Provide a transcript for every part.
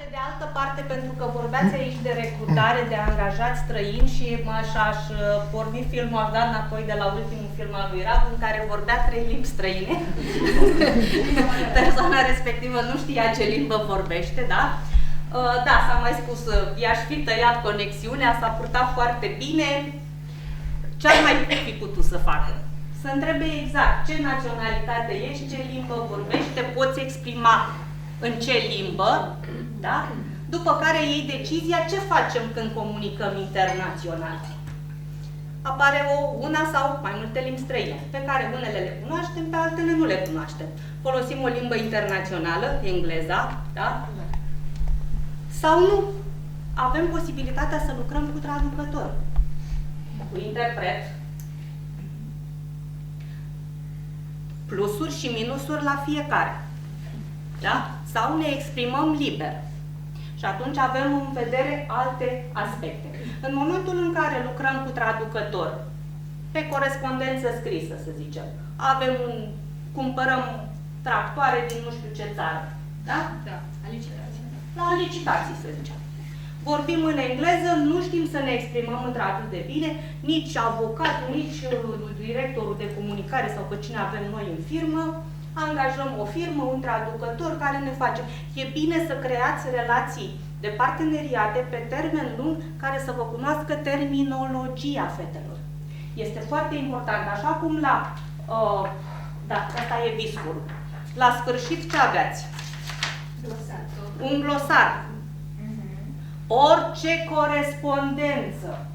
pe de altă parte, pentru că vorbeați aici de recrutare, de angajați străini și aș porni filmul, aș da înapoi de la ultimul film al lui Rab, în care vorbea 3 limbi străine. Persoana respectivă nu știa ce limbă vorbește, da? Da, s-a mai spus, i-aș fi tăiat conexiunea, s-a purtat foarte bine. Ce ar mai fi putut să facă? Să întrebe exact ce naționalitate ești, ce limbă vorbești, te poți exprima în ce limbă, da? După care iei decizia ce facem când comunicăm internațional. Apare una sau mai multe limbi străine, pe care unele le cunoaștem, pe altele nu le cunoaștem. Folosim o limbă internațională, engleza, da? Sau nu. Avem posibilitatea să lucrăm cu traducător, cu interpret, plusuri și minusuri la fiecare. Da? Sau ne exprimăm liber. Și atunci avem în vedere alte aspecte. În momentul în care lucrăm cu traducător, pe corespondență scrisă, să zicem, cumpărăm tractoare din nu știu ce țară. Da? Da, la licitații. La licitații, să zicem. Vorbim în engleză, nu știm să ne exprimăm într-atât de bine, nici avocatul, nici directorul de comunicare sau pe cine avem noi în firmă, angajăm o firmă, un traducător care ne face. E bine să creați relații de parteneriate pe termen lung care să vă cunoască terminologia fetelor. Este foarte important, așa cum la, da, asta e viscul. La sfârșit ce aveați? Glosar. Un glosar. Orice corespondență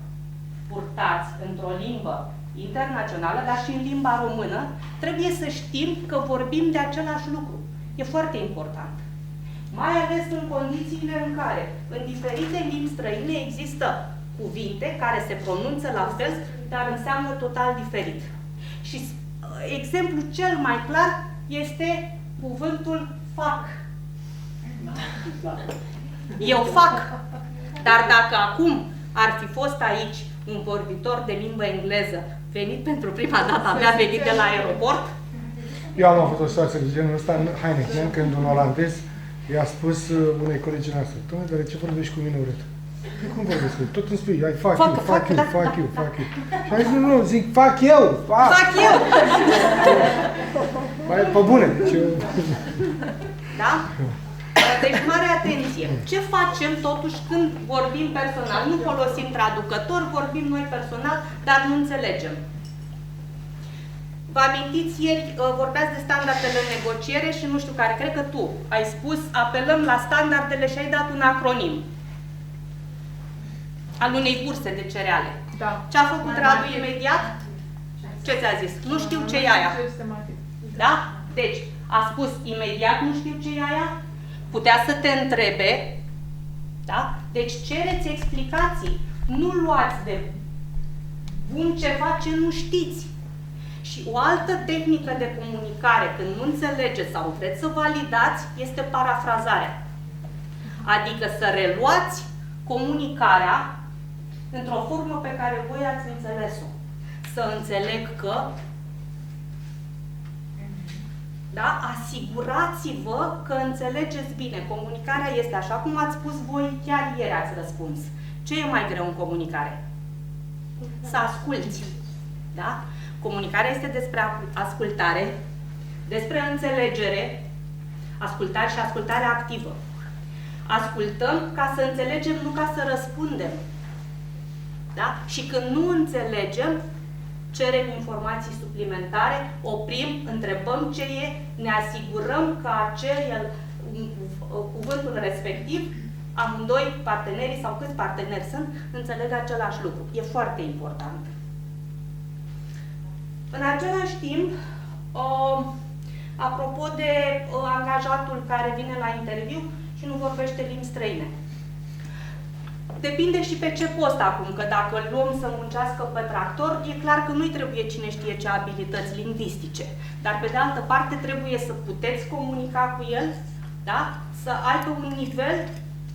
purtați într-o limbă internațională, dar și în limba română, trebuie să știm că vorbim de același lucru. E foarte important. Mai ales în condițiile în care, în diferite limbi străine, există cuvinte care se pronunță la fel, dar înseamnă total diferit. Și exemplul cel mai clar este cuvântul fac. Eu fac. Dar dacă acum ar fi fost aici un vorbitor de limbă engleză venit pentru prima dată, abia venit de la aeroport? Eu am avut o situație de genul ăsta în Heineken, când un olandez i-a spus unei colegii noastre: "Doamne, dar de ce vorbești cu mine urât?" Cum vorbesc cu mine? Tot îmi spui, ai fuck you, fuck you, fuck you, fuck you. Și am zis, nu, zic fuck you, Fac eu! Mai pe bune, deci eu... Da? Deci, mare atenție! Ce facem totuși când vorbim personal? Nu folosim traducător, vorbim noi personal, dar nu înțelegem. Vă amintiți, ieri vorbeați de standardele în negociere și nu știu care, cred că tu ai spus, apelăm la standardele și ai dat un acronim al unei burse de cereale. Da. Ce a făcut Radu imediat? Ce ți-a zis? Nu știu ce e aia. Da? Deci, a spus imediat nu știu ce e aia? Putea să te întrebe, da? Deci cereți explicații. Nu luați de bun ceva ce nu știți. Și o altă tehnică de comunicare, când nu înțelegeți sau vreți să validați, este parafrazarea. Adică să reluați comunicarea într-o formă pe care voi ați înțeles-o. Să înțeleg că, da? Asigurați-vă că înțelegeți bine. Comunicarea este așa cum ați spus voi, chiar ieri ați răspuns. Ce e mai greu în comunicare? Să asculți. Da? Comunicarea este despre ascultare, despre înțelegere, ascultare și ascultare activă. Ascultăm ca să înțelegem, nu ca să răspundem. Da? Și când nu înțelegem, cerem informații suplimentare, oprim, întrebăm ce e, ne asigurăm că cuvântul respectiv, amândoi partenerii sau câți parteneri sunt, înțeleg același lucru. E foarte important. În același timp, apropo de angajatul care vine la interviu și nu vorbește limbi străine. Depinde și pe ce post acum, că dacă îl luăm să muncească pe tractor, e clar că nu-i trebuie cine știe ce abilități lingvistice. Dar pe de altă parte trebuie să puteți comunica cu el, da? Să aibă un nivel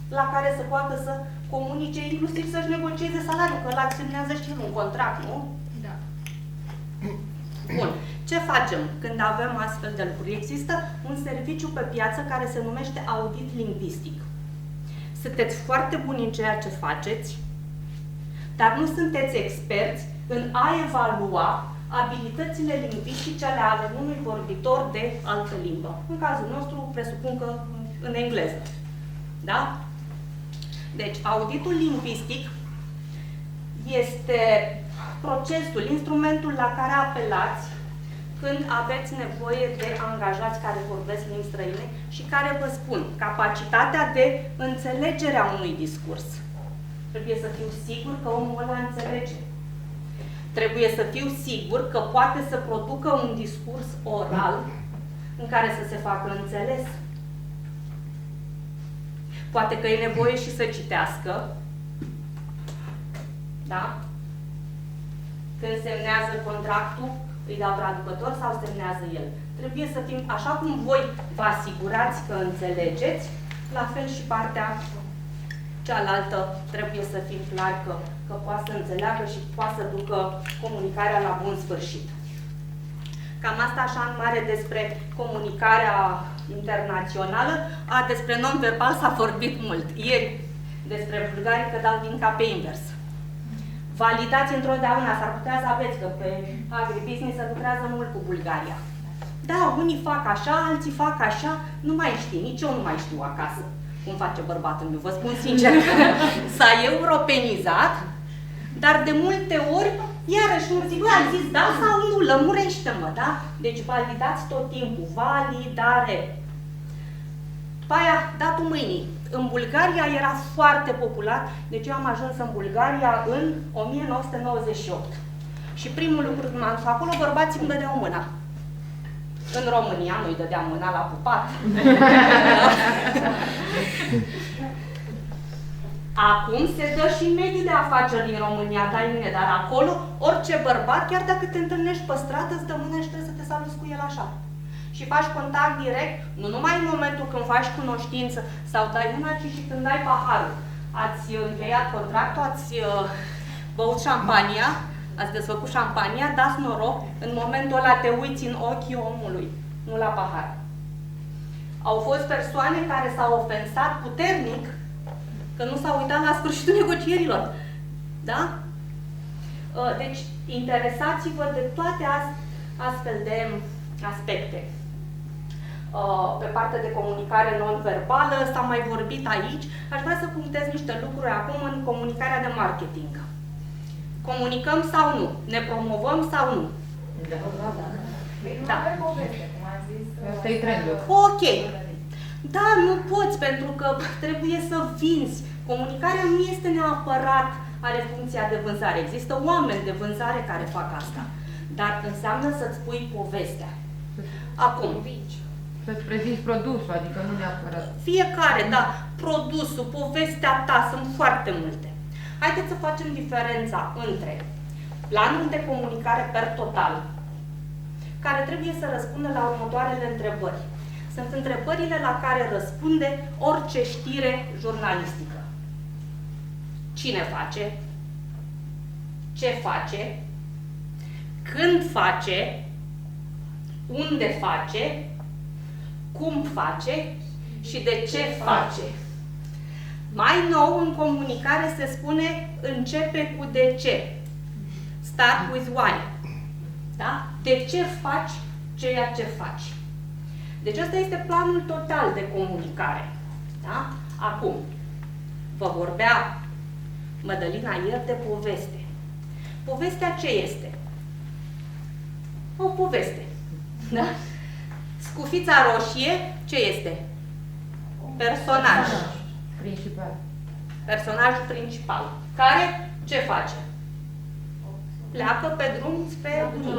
la care să poată să comunice, inclusiv să-și negocieze salariul, că îl acționează și un contract, nu? Da. Bun. Ce facem când avem astfel de lucruri? Există un serviciu pe piață care se numește audit lingvistic. sunteți foarte buni în ceea ce faceți, dar nu sunteți experți în a evalua abilitățile lingvistice ale unui vorbitor de altă limbă. În cazul nostru, presupun că în engleză. Da? Deci, auditul lingvistic este procesul, instrumentul la care apelați când aveți nevoie de angajați care vorbesc limbi străine și care vă spun capacitatea de înțelegere a unui discurs. Trebuie să fiu sigur că omul ăla înțelege. Trebuie să fiu sigur că poate să producă un discurs oral în care să se facă înțeles. Poate că e nevoie și să citească. Da? Când semnează contractul, îi dau traducător sau semnează el. Trebuie să fim, așa cum voi vă asigurați că înțelegeți, la fel și partea cealaltă trebuie să fim clar că poate să înțeleagă și poate să ducă comunicarea la bun sfârșit. Cam asta așa în mare despre comunicarea internațională. Despre non-verbal s-a vorbit mult. Ieri despre bulgarii că dau din cap pe invers. Validați întotdeauna, s-ar putea să aveți, că pe agribusiness se lucrează mult cu Bulgaria. Da, unii fac așa, alții fac așa, nu mai știi, nici eu nu mai știu acasă cum face bărbatul meu, vă spun sincer. S-a europenizat, dar de multe ori, iarăși nu zic, ai zis da sau nu, lămurește-mă, da? Deci validați tot timpul, validare. După aia, datul mâinii. În Bulgaria era foarte popular, deci eu am ajuns în Bulgaria în 1998. Și primul lucru când m-am dus acolo, bărbații îmi dădeau mâna. În România nu-i dădeam mâna la pupat. Acum se dă și în mediul de afaceri din România, dai mâine, dar acolo, orice bărbat, chiar dacă te întâlnești pe stradă, îți dă mână și trebuie să te saluți cu el așa. Și faci contact direct, nu numai în momentul când faci cunoștință sau dai mâna, ci și când dai paharul. Ați încheiat contractul, ați băut șampania, ați desfăcut șampania, dați noroc, în momentul ăla te uiți în ochii omului, nu la pahar. Au fost persoane care s-au ofensat puternic că nu s-au uitat la sfârșitul negocierilor. Da? Deci, interesați-vă de toate astfel de aspecte. Pe partea de comunicare non-verbală, s-a mai vorbit aici, aș vrea să punctez niște lucruri acum în comunicarea de marketing. Comunicăm sau nu? Ne promovăm sau nu? Da. Asta e trendul. Ok. Da, nu poți, pentru că trebuie să vinzi. Comunicarea nu este neapărat, are funcția de vânzare. Există oameni de vânzare care fac asta. Dar înseamnă să-ți pui povestea. Acum. Să-ți prezinți produsul, adică nu neapărat. Fiecare, da. Produsul, povestea ta, sunt foarte multe. Haideți să facem diferența între planul de comunicare per total, care trebuie să răspundă la următoarele întrebări. Sunt întrebările la care răspunde orice știre jurnalistică. Cine face? Ce face? Când face? Unde face? Cum face? Și de ce face? Mai nou, în comunicare se spune începe cu de ce. Start with why. Da? De ce faci ceea ce faci? Deci ăsta este planul total de comunicare. Da? Acum, vă vorbea Mădălina ieri de poveste. Povestea ce este? O poveste. Da? Scufița roșie, ce este? Personaj. Principal. Personajul principal. Care ce face? Pleacă pe drum spre bunic.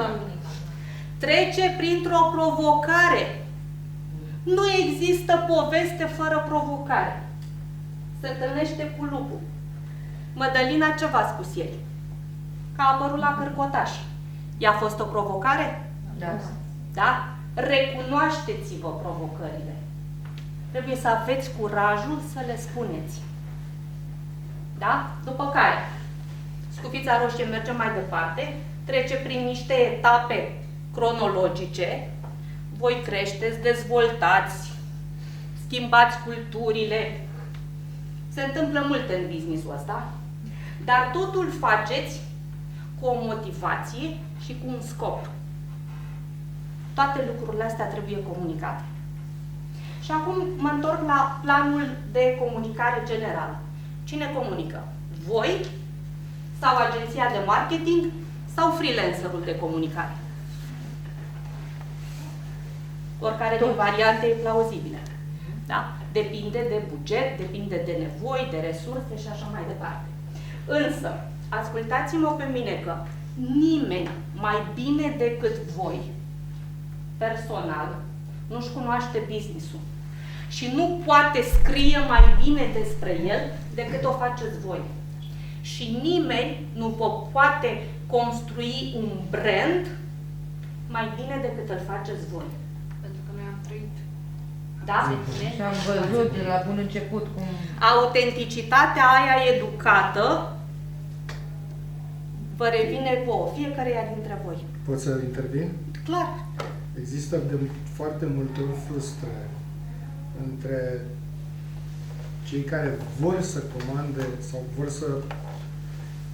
Trece printr-o provocare. Nu există poveste fără provocare. Se întâlnește cu lupul. Mădălina ce v-a spus ieri? Că a apărut la Cărcotaș. I-a fost o provocare? Da. Da? Recunoașteți-vă provocările. Trebuie să aveți curajul să le spuneți. Da? După care, scufița roșie merge mai departe, trece prin niște etape cronologice, voi creșteți, dezvoltați, schimbați culturile, Se întâmplă multe în business-ul ăsta, dar totul faceți cu o motivație și cu un scop. Toate lucrurile astea trebuie comunicate. Și acum mă întorc la planul de comunicare general. Cine comunică? Voi sau agenția de marketing sau freelancerul de comunicare? Oricare din variante e plauzibilă. Da? Depinde de buget, depinde de nevoi, de resurse și așa mai departe. Însă, ascultați-mă pe mine că nimeni mai bine decât voi, personal, nu-și cunoaște business-ul și nu poate scrie mai bine despre el decât o faceți voi. Și nimeni nu vă poate construi un brand mai bine decât îl faceți voi. Pentru că noi am trăit. Da? Și am văzut de la bun început cum... Autenticitatea aia educată vă revine vouă, fiecăreia dintre voi. Pot să intervin? Clar. Există de foarte multe ori frustrări între cei care vor să comande sau vor să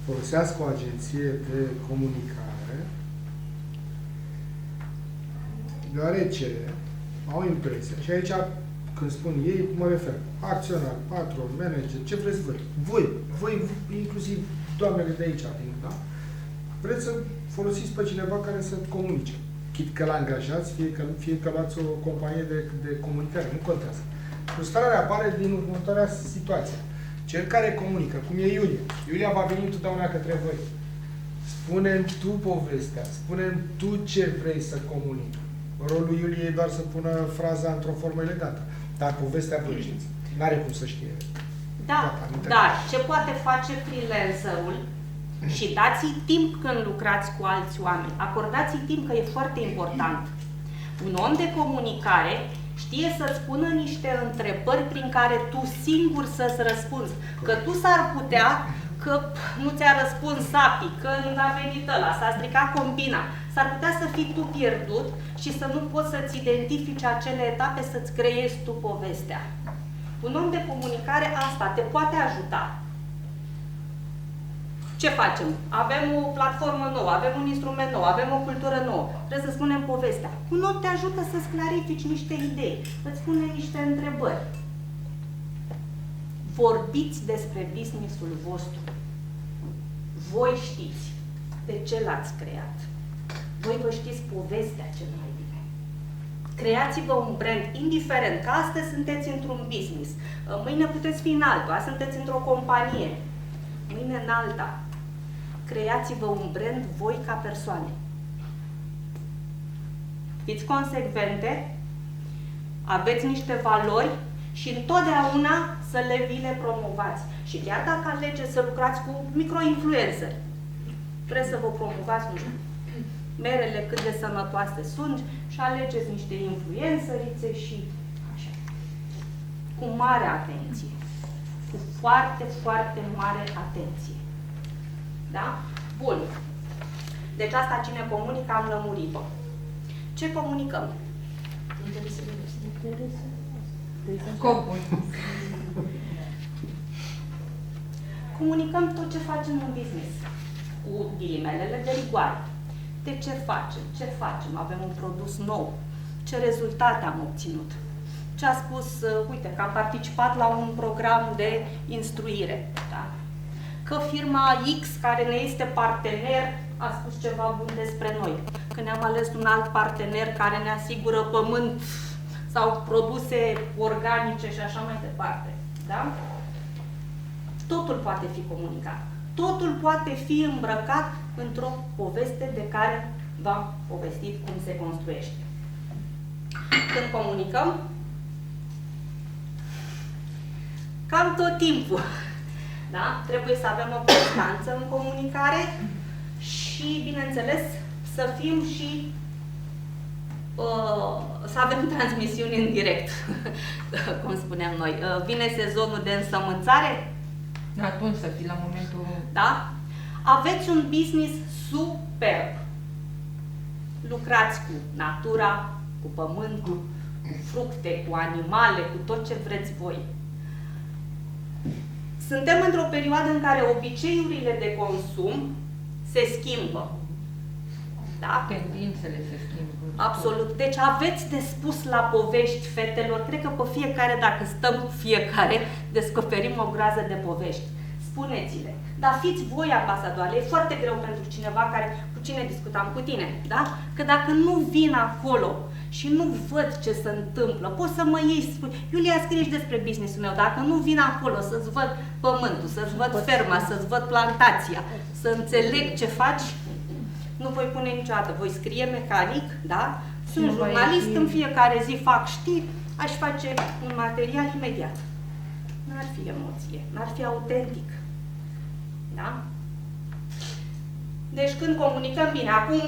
folosească o agenție de comunicare, deoarece au impresia, și aici când spun ei, mă refer, acționar, patron, manager, ce vreți voi, inclusiv doamnele de aici, da? Vreți să folosiți pe cineva care să comunice. Chit că l-angajați, fie că luați o companie de comunicare, nu contează. Frustrarea apare din următoarea situație. Cel care comunică, cum e Iulia. Iulia va veni întotdeauna către voi. Spune-mi tu povestea, spune-mi tu ce vrei să comunici. Rolul Iuliei e doar să pună fraza într-o formă elegată. Dar povestea vă știți. N-are cum să știe. Da, dar ce poate face freelancerul? Și dați-i timp când lucrați cu alți oameni. Acordați-i timp, că e foarte important. Un om de comunicare știe să-ți pună niște întrebări prin care tu singur să-ți răspunzi. Că tu s-ar putea, că nu ți-a răspuns SAPI, că nu a venit ăla, s-a stricat combina. S-ar putea să fii tu pierdut și să nu poți să-ți identifici acele etape, să-ți creezi tu povestea. Un om de comunicare asta te poate ajuta. Ce facem? Avem o platformă nouă, avem un instrument nou, avem o cultură nouă. Trebuie să spunem povestea. Un om te ajută să-ți clarifici niște idei, îți pune niște întrebări. Vorbiți despre business-ul vostru. Voi știți de ce l-ați creat. Voi vă știți povestea cel mai bine. Creați-vă un brand, indiferent că astăzi sunteți într-un business, mâine puteți fi în altul, azi sunteți într-o companie, mâine în alta. Creați-vă un brand voi ca persoane. Fiți consecvente, aveți niște valori și întotdeauna să vi le promovați. Și chiar dacă alegeți să lucrați cu micro-influenceri, trebuie să vă promovați, nu știu, merele cât de sănătoase sunt și alegeți niște influencerițe și așa. Cu mare atenție. Cu foarte, foarte mare atenție. Da? Bun. Deci asta cine comunică am lămurit-o. Ce comunicăm? Scopul. Comunicăm tot ce facem în business. Cu ghilimelele de rigoare. De ce facem? Ce facem? Avem un produs nou. Ce rezultate am obținut? Ce a spus, uite, că am participat la un program de instruire. Da? Că firma X, care ne este partener, a spus ceva bun despre noi. Că ne-am ales un alt partener care ne asigură pământ sau produse organice și așa mai departe. Da? Totul poate fi comunicat. Totul poate fi îmbrăcat într-o poveste de care v-am povestit cum se construiește. Când comunicăm, cam tot timpul, da? Trebuie să avem o constanță în comunicare și, bineînțeles, să fim și să avem transmisiuni în direct, cum spuneam noi. Vine sezonul de însămânțare? Atunci să fii la momentul... Da? Aveți un business superb. Lucrați cu natura, cu pământul, cu fructe, cu animale, cu tot ce vreți voi. Suntem într-o perioadă în care obiceiurile de consum se schimbă. Da? Tendințele se schimbă. Absolut. Deci aveți de spus la povești, fetelor. Cred că pe fiecare, dacă stăm fiecare, descoperim o groază de povești. Spuneți-le. Dar fiți voi ambasadoare. E foarte greu pentru cineva care, cu cine discutam, cu tine, da? Că dacă nu vin acolo și nu văd ce se întâmplă, poți să mă iei și spui, Iulia, scrie și despre business-ul meu. Dacă nu vin acolo să-ți văd pământul, să-ți văd ferma, să-ți văd plantația, să înțeleg ce faci, nu voi pune niciodată. Voi scrie mecanic, da? Sunt jurnalist, în fiecare zi fac știri, aș face un material imediat. N-ar fi emoție, n-ar fi autentic. Da? Deci când comunicăm bine, acum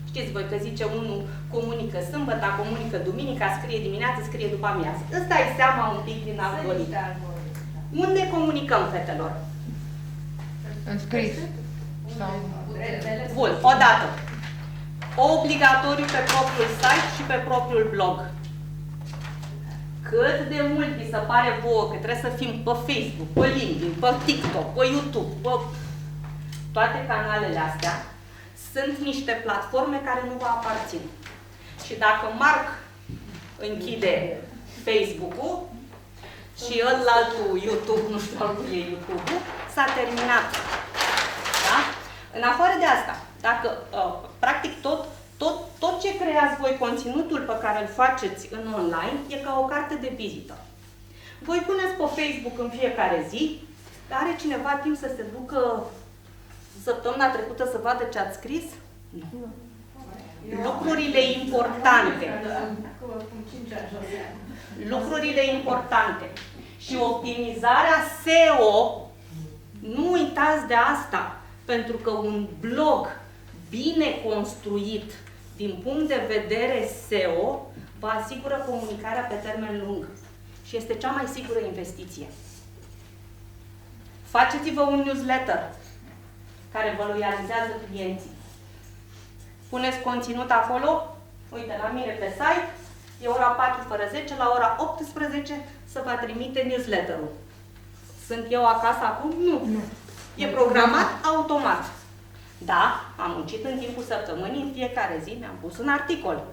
știți voi că zice unul comunică sâmbătă, comunică duminica, scrie dimineață, scrie după amiază. Îți dai seama un pic din algoritm. Unde comunicăm, fetelor? În scris. Bun, odată. Obligatoriu pe propriul site și pe propriul blog. Cât de mult vi se pare vouă că trebuie să fim pe Facebook, pe LinkedIn, pe TikTok, pe YouTube, pe toate canalele astea, sunt niște platforme care nu vă aparțin. Și dacă Marc închide Facebook-ul și ăllaltul YouTube, nu știu al cui e YouTube-ul, s-a terminat. Da? În afară de asta, dacă practic tot ce creați voi, conținutul pe care îl faceți în online, e ca o carte de vizită. Voi puneți pe Facebook în fiecare zi, dar are cineva timp să se ducă săptămâna trecută să vadă ce ați scris? Nu. Lucrurile importante. Lucrurile importante. Și optimizarea SEO, nu uitați de asta, pentru că un blog bine construit din punct de vedere SEO vă asigură comunicarea pe termen lung și este cea mai sigură investiție. Faceți-vă un newsletter care vă loializează clienții. Puneți conținut acolo, uite, la mine pe site, e ora 4 fără 10, la ora 18 să vă trimite newsletterul. Sunt eu acasă acum? Nu. E programat automat. Da, am muncit în timpul săptămânii, în fiecare zi mi-am pus un articol.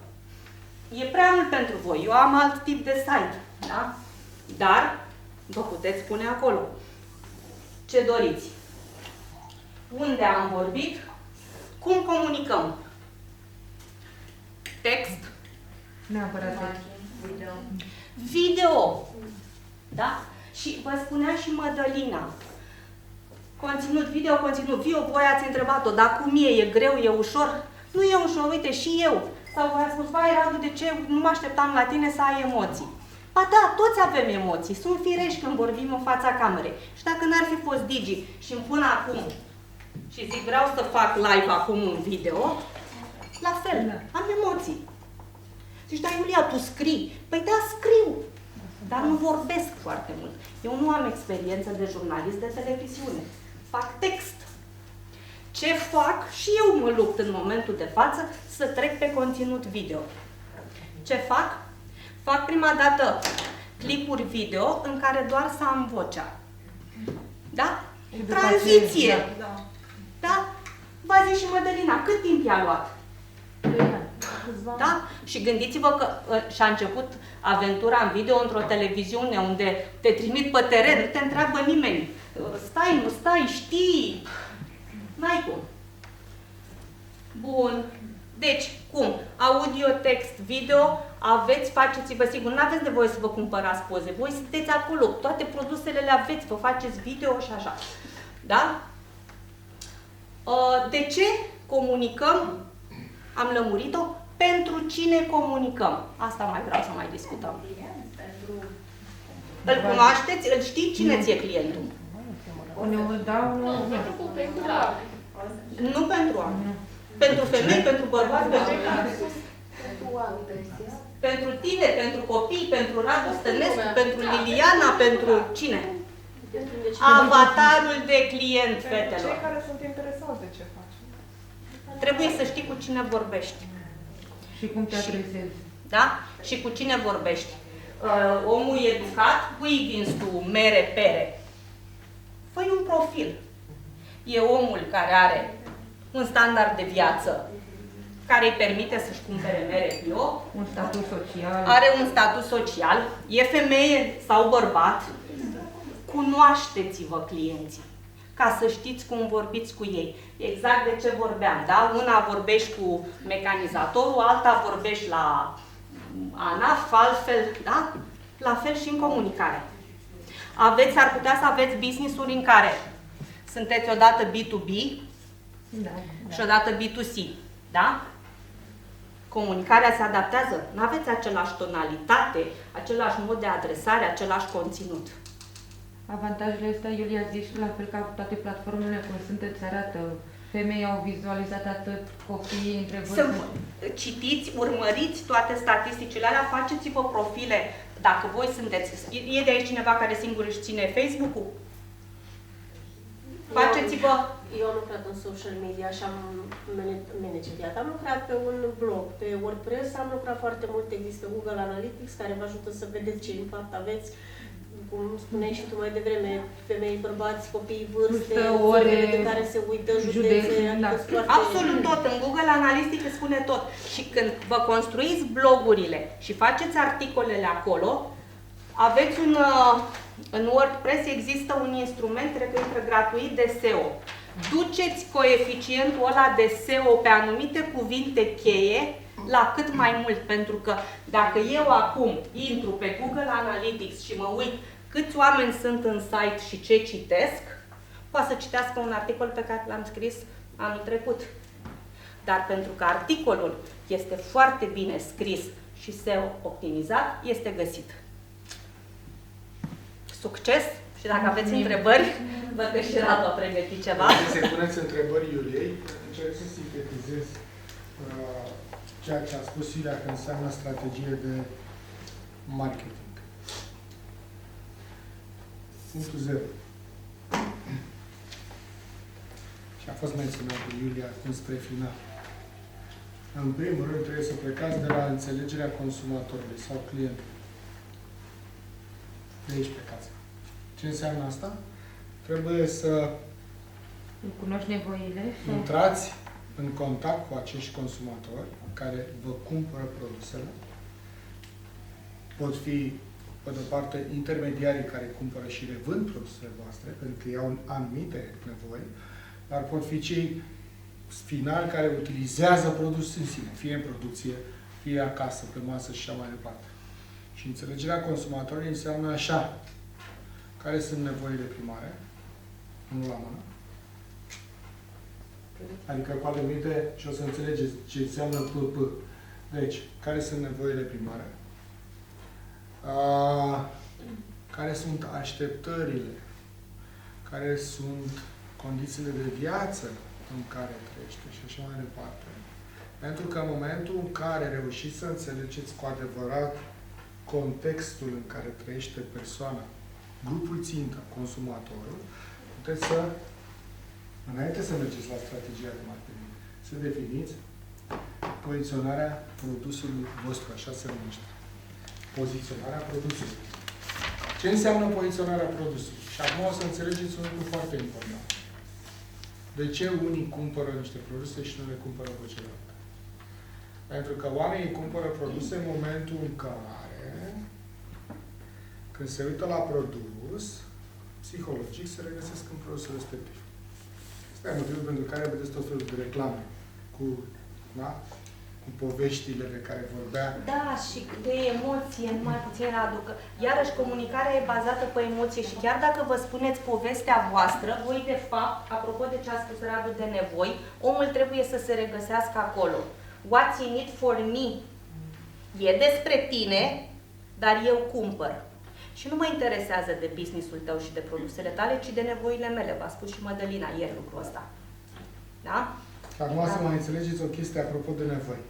E prea mult pentru voi, eu am alt tip de site, da? Dar vă puteți pune acolo ce doriți. Unde am vorbit? Cum comunicăm? Text? Neapărat. Video. Da? Și vă spunea și Mădălina. Conținut video, conținut video, voi ați întrebat-o, dar cum e greu, e ușor? Nu e ușor, uite, și eu. Sau voi ați spus, vai, Radu, de ce nu mă așteptam la tine să ai emoții? Ba da, toți avem emoții, sunt firești când vorbim în fața camerei. Și dacă n-ar fi fost Digi și îmi pun acum și zic, vreau să fac live acum un video, la fel, am emoții. Zici, da, Iulia, tu scrii. Păi da, scriu, dar nu vorbesc foarte mult. Eu nu am experiență de jurnalist de televiziune. Fac text. Ce fac? Și eu mă lupt în momentul de față să trec pe conținut video. Ce fac? Fac prima dată clipuri video în care doar să am vocea. Da? Tranziție. Da? V-a zis și Mădălina, cât timp i-a luat? Da? Și gândiți-vă că și-a început aventura în video într-o televiziune unde te trimit pe teren, nu te întreabă nimeni. Stai, nu stai, știi? N-ai cum. Bun. Deci, cum? Audio, text, video, aveți, faceți-vă sigur, nu aveți nevoie să vă cumpărați poze. Voi sunteți acolo, toate produsele le aveți, vă faceți video și așa. Da? De ce comunicăm? Am lămurit-o? Pentru cine comunicăm? Asta mai vreau să mai discutăm. Îl cunoașteți? Îl știi? Cine ți-e clientul? Nu pentru oameni. Pentru femei, pentru bărbați, pentru tine, pentru copii, pentru Radu Stănescu, pentru Liliana, pentru cine? Avatarul de client, fetelor. Cei care sunt interesați de ce faci. Trebuie să știi cu cine vorbești. Și cum te adresezi. Da? Și cu cine vorbești. Omul educat, cui vinzi tu mere, pere? Fă-i un profil. E omul care are un standard de viață care îi permite să-și cumpere mere bio, Un statut social. are un statut social, e femeie sau bărbat, cunoașteți-vă clienții, ca să știți cum vorbiți cu ei. Exact de ce vorbeam, da? Una vorbești cu mecanizatorul, alta vorbești la ANAF, altfel, da? La fel și în comunicare. Ar putea să aveți business-uri în care sunteți odată B2B și odată B2C, da? Comunicarea se adaptează. Nu aveți același tonalitate, același mod de adresare, același conținut. Avantajele astea, Iulia, zici la fel ca toate platformele cum sunteți arată. Femei au vizualizat atât, copiii, întrebări. Citiți, urmăriți toate statisticile alea, faceți-vă profile. Dacă voi sunteți... E de aici cineva care singur își ține Facebook-ul? Faceți-vă... Eu am lucrat în social media și am manageriat. Am lucrat pe un blog, pe WordPress, am lucrat foarte mult. Există Google Analytics care vă ajută să vedeți ce impact aveți. Cum spuneai și tu mai devreme, femei, bărbați, copii, vârste, ore de care se uită, județe, Absolut tot. În Google Analytics spune tot. Și când vă construiți blogurile și faceți articolele acolo, aveți în WordPress există un instrument, cred că intră gratuit, de SEO. Duceți coeficientul ăla de SEO pe anumite cuvinte cheie la cât mai mult, pentru că dacă eu acum intru pe Google Analytics și mă uit câți oameni sunt în site și ce citesc, poate să citească un articol pe care l-am scris anul trecut. Dar pentru că articolul este foarte bine scris și SEO optimizat, este găsit. Succes! Și dacă aveți întrebări, văd că și Radu a pregătit ceva. Să puneți întrebări Iuliei, încerc să sintetizez ceea ce a spus Iulia că înseamnă strategie de marketing. Punctul 0. Și a fost menționat de Iulia spre final. În primul rând trebuie să plecați de la înțelegerea consumatorului sau clientului. De aici plecați. Ce înseamnă asta? Trebuie să Cunoști nevoile. intrați în contact cu acești consumatori care vă cumpără produsele. Pot fi, pe de-o parte, intermediarii care cumpără și revând produsele voastre, pentru că ei au anumite nevoi, dar pot fi cei finali care utilizează produsul în sine, fie în producție, fie acasă, pe masă și așa mai departe. Și înțelegerea consumatorului înseamnă așa: care sunt nevoile primare, unul la mână. Adică, cu alte cuvinte, și o să înțelegeți ce înseamnă PP. Deci, care sunt nevoile primare? Care sunt așteptările? Care sunt condițiile de viață în care trăiește și așa mai departe. Pentru că în momentul în care reușiți să înțelegeți cu adevărat contextul în care trăiește persoana, grupul țintă, consumatorul, puteți să, înainte să mergeți la strategia de marketing, să definiți poziționarea produsului vostru, așa se numește. Poziționarea produsului. Ce înseamnă poziționarea produsului? Și acum o să înțelegeți un lucru foarte important. De ce unii cumpără niște produse și nu le cumpără pe celelalte? Pentru că oamenii cumpără produse în momentul în care, când se uită la produs, psihologic se regăsesc în produsul respectiv. Asta e motivul pentru care vedeți tot felul de reclame cu, da? Cu poveștile de care vorbea. Da, și de emoție, mai puțin Radu, că iarăși comunicarea e bazată pe emoție și chiar dacă vă spuneți povestea voastră, voi de fapt, apropo de ce a spus Radu de nevoi, omul trebuie să se regăsească acolo. What's in it for me? E despre tine, dar eu cumpăr. Și nu mă interesează de business-ul tău și de produsele tale, ci de nevoile mele. V-a spus și Mădălina ieri lucrul ăsta. Da? Acum să mai înțelegeți o chestie apropo de nevoi.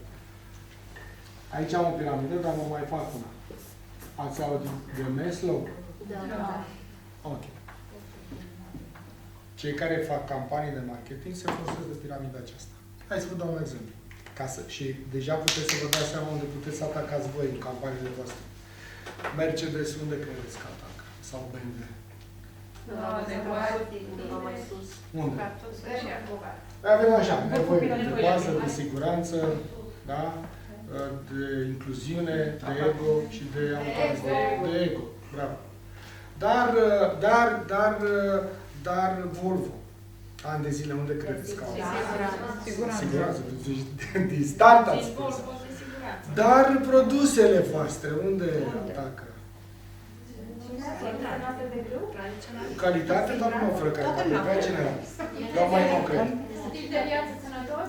Aici am o piramidă, dar mă mai fac una. Ați auzit de Maslow? Da. Ok. Cei care fac campanii de marketing se folosesc de piramida aceasta. Hai să vă dau un exemplu. Și deja puteți să vă dați seama unde puteți să atacați voi în campaniile voastre. Mercedes, unde credeți că atacă? Sau BMW? undeva mai sus. Unde? Și avocat. Avem așa, nevoie de bază, de siguranță, da? De incluziune, de ego și de autorizare. De ego, bravo. Dar Volvo, ani de zile, unde credeți că au? Siguranță. Din start ați spus. Dar produsele voastre, unde atacă? Calitate, dar nu oferă calitate, pe general. Dar mai concret. Stil de viață sănătos?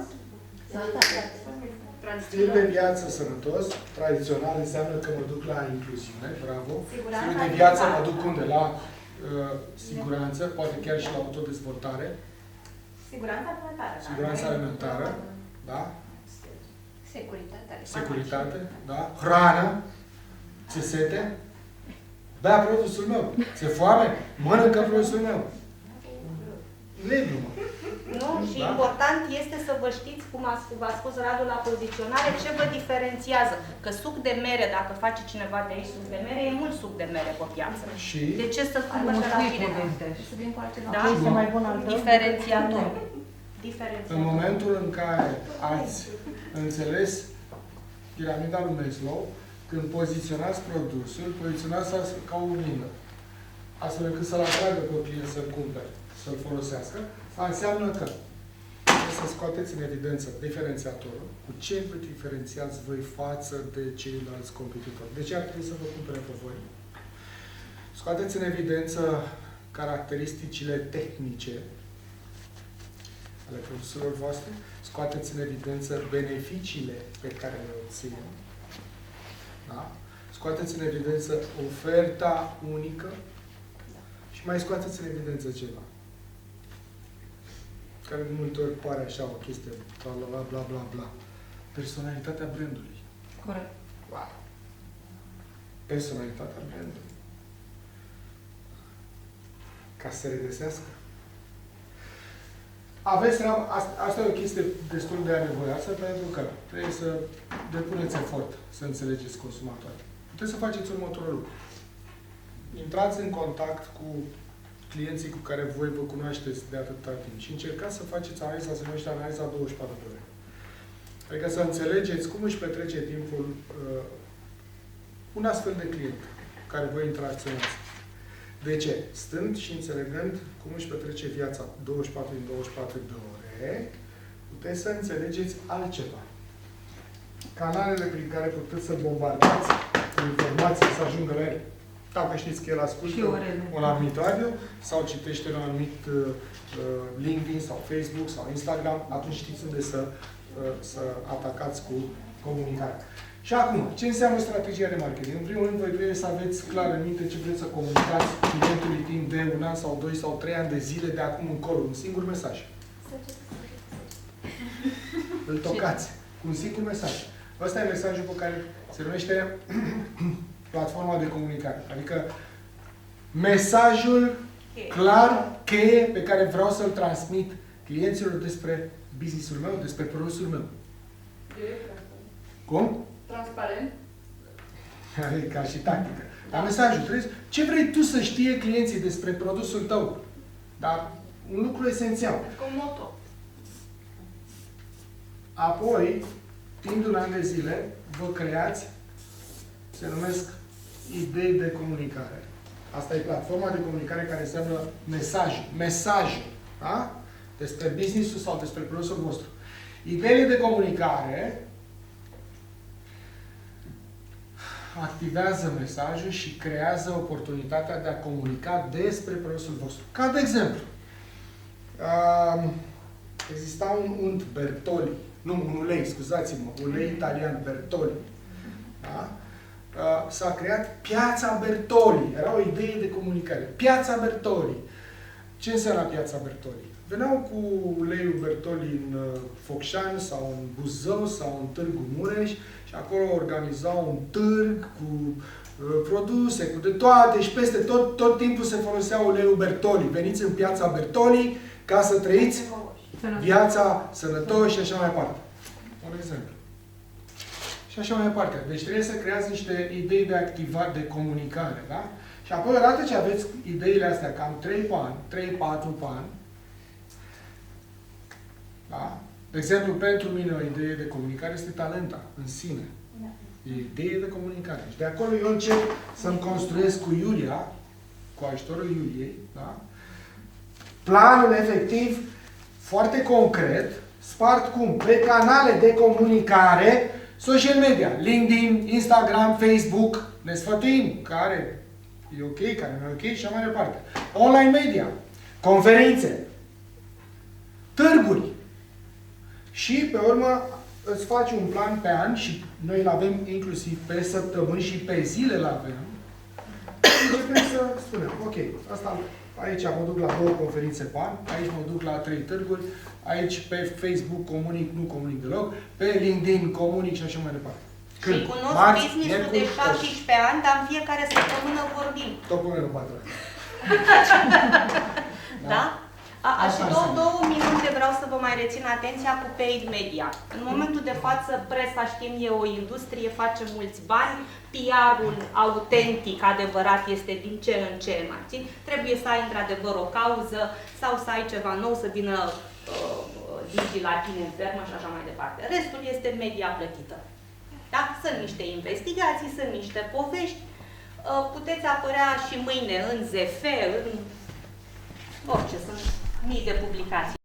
Stil de viață sănătos, tradițional, înseamnă că mă duc la incluziune, bravo. Stil de viață mă duc unde? La siguranță, poate chiar și la autodezvoltare. Siguranța alimentară. Siguranța alimentară, da? Securitate. Securitate, da? Hrană, ți sete, bea produsul meu. Ți-e foame? Mănâncă produsul meu. Negru, mă. Nu? Și Da? important este să vă știți, cum v-a spus Radu la poziționare, ce vă diferențiază. Că suc de mere, dacă face cineva de aici suc de mere, e mult suc de mere pe piață. Și? De ce să-l cumpăr de la tine? Să vin cu altceva. Da? Este mai bun al tău? Diferențiator. În momentul în care ați înțeles piramida lui Maslow, când poziționați produsul, poziționați ca o oglindă. Astfel încât să-l atragă pe client să-l cumpere, să-l folosească, înseamnă că trebuie să scoateți în evidență diferențiatorul, cu ce vă diferențiați voi față de ceilalți competitori. De ce ar trebui să vă cumpere pe voi? Scoateți în evidență caracteristicile tehnice ale produselor voastre, scoateți în evidență beneficiile pe care le obțin. Da? Scoateți în evidență oferta unică și mai scoateți în evidență ceva care de multe ori pare așa o chestie bla bla bla bla bla. Personalitatea brandului. Corect. Wow. Personalitatea brandului. Ca să se regăsească. Aveți treaba, asta e o chestie destul de anevoioasă, pentru că trebuie să depuneți efort să înțelegeți consumatorii. Puteți să faceți următorul lucru. Intrați în contact cu clienții cu care voi vă cunoașteți de atâta timp și încercați să faceți analiza, se numește analiza 24 de ore. Adică să înțelegeți cum își petrece timpul un astfel de client cu care voi interacționați. De ce? Stând și înțelegând cum își petrece viața 24 din 24 de ore, puteți să înțelegeți altceva. Canalele prin care puteți să bombardați cu informații să ajungă la el. Dacă știți că el ascultă un anumit radio sau citește un anumit LinkedIn sau Facebook sau Instagram, atunci știți unde să atacați cu comunicarea. Și acum, ce înseamnă strategia de marketing? În primul rând, voi trebuie să aveți clar în minte ce vreți să comunicați clientului timp de 1 an sau 2 sau 3 ani de zile de acum încolo. Un singur mesaj. Îl tocați cu un singur mesaj. Ăsta e mesajul pe care se numește platforma de comunicare. Adică mesajul clar, cheie, pe care vreau să-l transmit clienților despre business-ul meu, despre produsul meu. Cum? Transparent. Ca și tactică. Dar mesajul trebuie. Ce vrei tu să știe clienții despre produsul tău? Dar un lucru esențial. Cu moto. Apoi, timp de un an de zile, vă creați, se numesc idei de comunicare. Asta e platforma de comunicare care înseamnă mesajul. Mesajul. Da? Despre business-ul sau despre produsul vostru. Ideile de comunicare activează mesajul și creează oportunitatea de a comunica despre produsul vostru. Ca de exemplu, exista un unt Bertoli, nu, un ulei, scuzați-mă, ulei italian Bertoli. Da? S-a creat Piața Bertoli. Era o idee de comunicare. Piața Bertoli. Ce înseamnă Piața Bertoli? Veneau cu uleiul Bertoli în Focșani sau în Buzău sau în Târgu Mureș și acolo organizau un târg cu produse, cu de toate și peste tot timpul se folosea uleiul Bertoli. Veniți în Piața Bertoli ca să trăiți viața sănătoși și așa mai departe. Un exemplu. și așa mai departe. Deci trebuie să creați niște idei de activat, de comunicare, da? Și apoi, odată ce aveți ideile astea, cam 3 pe an, 3-4 pe an, da? De exemplu, pentru mine o idee de comunicare este talenta în sine. E idee de comunicare. Și de acolo eu încep să-mi construiesc cu Iulia, cu ajutorul Iuliei, da? Planul efectiv, foarte concret, spart cum? Pe canale de comunicare, social media, LinkedIn, Instagram, Facebook, ne sfătuim, care e ok, care nu e ok și așa mai departe. Online media, conferințe, târguri. Și pe urmă îți faci un plan pe an și noi îl avem inclusiv pe săptămâni și pe zile îl avem. Și trebuie să spunem, ok, asta, aici mă duc la 2 conferințe pe an, aici mă duc la 3 târguri, aici pe Facebook comunic, nu comunic deloc, pe LinkedIn comunic și așa mai departe. Și cunosc business-ul de 17 ani, dar în fiecare săptămână vorbim. Tot până la 4 ani. Da? Și Asta două minute vreau să vă mai rețin atenția cu paid media. În momentul de față, presa, știm, e o industrie, face mulți bani, PR-ul autentic, adevărat, este din ce în ce mai puțin. Trebuie să ai într-adevăr o cauză sau să ai ceva nou, să vină Digi la tine în fermă și așa mai departe. Restul este media plătită. Da? Sunt niște investigații, sunt niște povești. Puteți apărea și mâine în ZF, în orice, sunt mii de publicații.